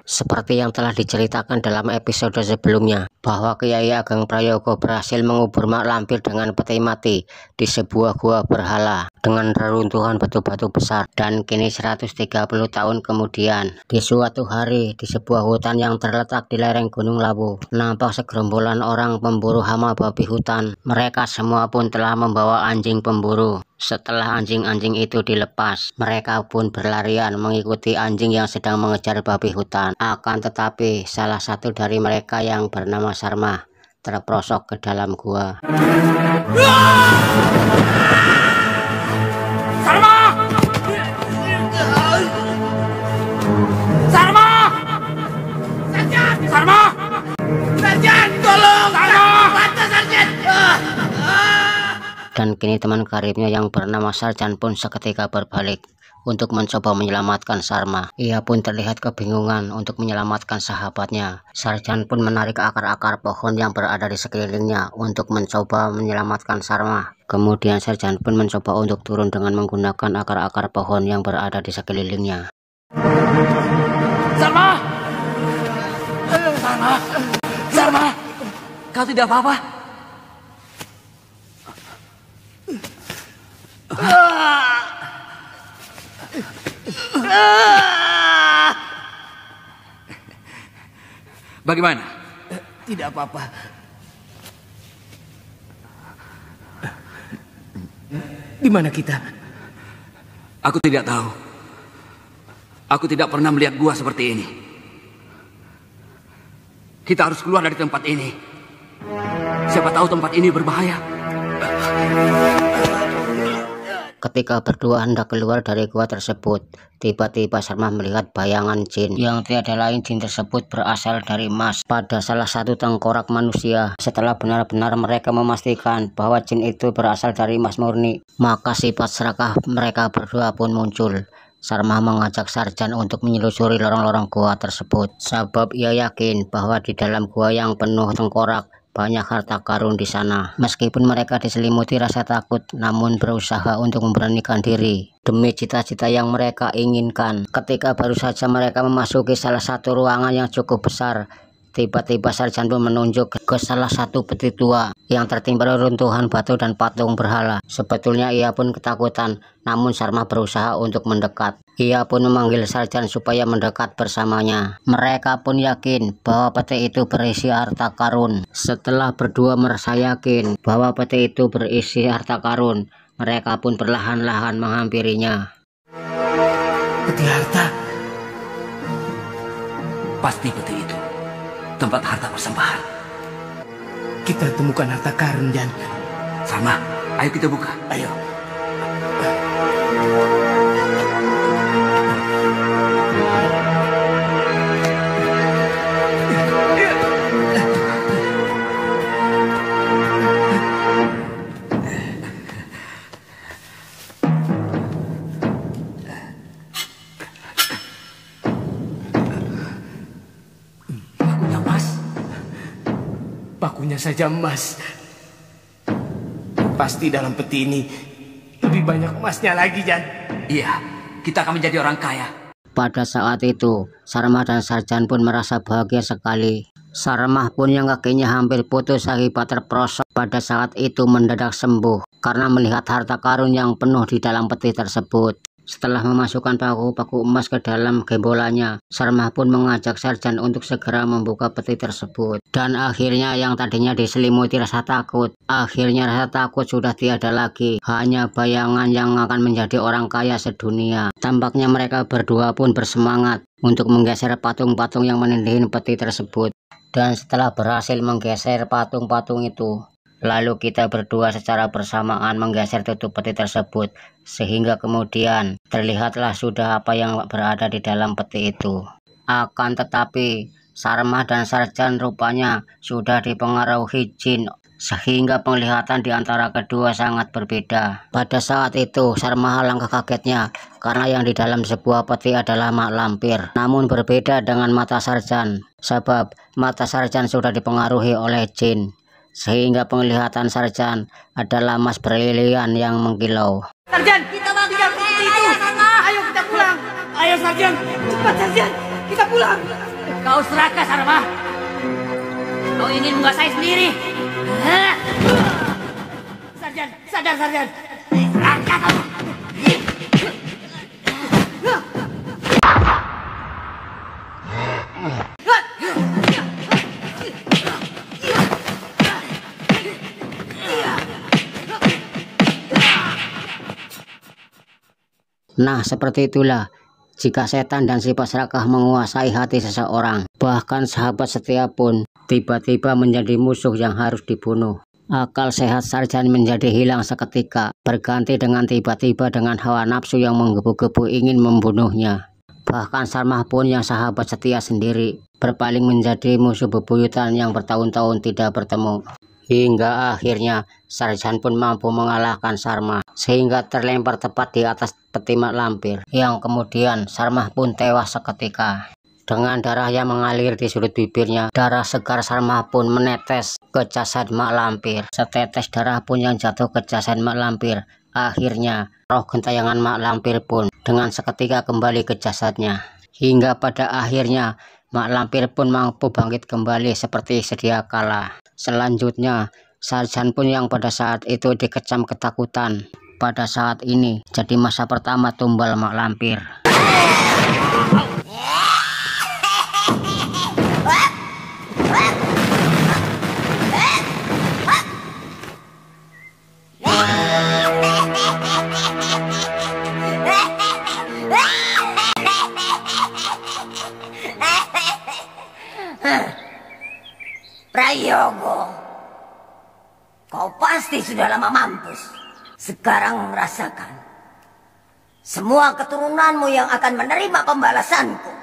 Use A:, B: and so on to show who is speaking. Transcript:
A: Seperti yang telah diceritakan dalam episode sebelumnya, bahwa Kyai Ageng Prayogo berhasil mengubur mak lampir dengan peti mati di sebuah gua berhala dengan reruntuhan batu-batu besar. Dan kini 130 tahun kemudian, di suatu hari di sebuah hutan yang terletak di lereng Gunung Lawu, nampak segerombolan orang pemburu hama babi hutan. Mereka semua pun telah membawa anjing pemburu. Setelah anjing-anjing itu dilepas, mereka pun berlarian mengikuti anjing yang sedang mengejar babi hutan. Akan tetapi, salah satu dari mereka yang bernama Sarmah terperosok ke dalam gua.
B: Sarmah! Sarmah! Sarjan! Sarmah! Sarjan, tolong! Sarmah! Bantu Sarjan!
A: Dan kini teman karibnya yang bernama Sarjan pun seketika berbalik untuk mencoba menyelamatkan Sarmah. Ia pun terlihat kebingungan untuk menyelamatkan sahabatnya. Sarjan pun menarik akar-akar pohon yang berada di sekelilingnya untuk mencoba menyelamatkan Sarmah. Kemudian Sarjan pun mencoba untuk turun dengan menggunakan akar-akar pohon yang berada di sekelilingnya.
B: Sarmah! Sarmah! Sarmah! Kau tidak apa-apa? Bagaimana?
C: Tidak apa-apa. Di mana kita?
B: Aku tidak tahu. Aku tidak pernah melihat gua seperti ini. Kita harus keluar dari tempat ini. Siapa tahu tempat ini berbahaya.
A: Ketika berdua hendak keluar dari gua tersebut, tiba-tiba Sarmah melihat bayangan jin yang tiada lain. Jin tersebut berasal dari emas pada salah satu tengkorak manusia. Setelah benar-benar mereka memastikan bahwa jin itu berasal dari emas murni, maka sifat serakah mereka berdua pun muncul. Sarmah mengajak Sarjan untuk menyelusuri lorong-lorong gua tersebut, sebab ia yakin bahwa di dalam gua yang penuh tengkorak banyak harta karun di sana. Meskipun mereka diselimuti rasa takut, namun berusaha untuk memberanikan diri demi cita-cita yang mereka inginkan. Ketika baru saja mereka memasuki salah satu ruangan yang cukup besar, tiba-tiba Sarjan pun menunjuk ke salah satu peti tua yang tertimpa reruntuhan batu dan patung berhala. Sebetulnya ia pun ketakutan, namun Sarmah berusaha untuk mendekat. Ia pun memanggil Sarjan supaya mendekat bersamanya. Mereka pun yakin bahwa peti itu berisi harta karun. Setelah berdua merasa yakin bahwa peti itu berisi harta karun, mereka pun perlahan-lahan menghampirinya.
C: Peti harta.
B: Pasti peti itu tempat harta persembahan.
C: Kita temukan harta karun, Jan.
B: Sarmah, ayo kita buka.
C: Ayo. Pakunya saja emas. Pasti dalam peti ini lebih banyak emasnya lagi, Jan.
B: Iya, kita akan menjadi orang kaya.
A: Pada saat itu, Sarmah dan Sarjan pun merasa bahagia sekali. Sarmah pun yang kakinya hampir putus akibat terperosok pada saat itu mendadak sembuh karena melihat harta karun yang penuh di dalam peti tersebut. Setelah memasukkan paku-paku emas ke dalam gembolanya, Sarmah pun mengajak Sarjan untuk segera membuka peti tersebut. Dan akhirnya yang tadinya diselimuti rasa takut, akhirnya rasa takut sudah tiada lagi. Hanya bayangan yang akan menjadi orang kaya sedunia. Tampaknya mereka berdua pun bersemangat untuk menggeser patung-patung yang menindih peti tersebut. Dan setelah berhasil menggeser patung-patung itu, lalu kita berdua secara bersamaan menggeser tutup peti tersebut, sehingga kemudian terlihatlah sudah apa yang berada di dalam peti itu. Akan tetapi Sarmah dan Sarjan rupanya sudah dipengaruhi jin, sehingga penglihatan di antara kedua sangat berbeda. Pada saat itu Sarmah alangkah kagetnya karena yang di dalam sebuah peti adalah mak lampir. Namun berbeda dengan mata Sarjan, sebab mata Sarjan sudah dipengaruhi oleh jin. sehingga penglihatan Sarjan adalah emas berlian yang mengkilau.
C: Sarjan, kita tinggal seperti itu. Ayo kita pulang. Ayo Sarjan, cepat Sarjan, kita pulang.
D: Kau serakah Sarma. Kau ingin menguasai sendiri.
C: Sarjan, sadar Sarjan.
D: Serakah kau.
A: Nah, seperti itulah jika setan dan sifat serakah menguasai hati seseorang. Bahkan sahabat setia pun tiba-tiba menjadi musuh yang harus dibunuh. Akal sehat Sarjan menjadi hilang seketika, berganti dengan tiba-tiba dengan hawa nafsu yang menggebu-gebu ingin membunuhnya. Bahkan Sarmah pun yang sahabat setia sendiri berpaling menjadi musuh bebuyutan yang bertahun-tahun tidak bertemu. Hingga akhirnya Sarjan pun mampu mengalahkan Sarmah sehingga terlempar tepat di atas peti mak lampir, yang kemudian Sarmah pun tewas seketika. Dengan darah yang mengalir di sudut bibirnya, darah segar Sarmah pun menetes ke jasad mak lampir. Setetes darah pun yang jatuh ke jasad mak lampir. Akhirnya roh gentayangan mak lampir pun dengan seketika kembali ke jasadnya. Hingga pada akhirnya mak lampir pun mampu bangkit kembali seperti sedia kala. Selanjutnya, Sarjan pun yang pada saat itu dikecam ketakutan, pada saat ini jadi masa pertama tumbal mak lampir.
D: Prayogo, kau pasti sudah lama mampus. Sekarang rasakan semua keturunanmu yang akan menerima pembalasanku.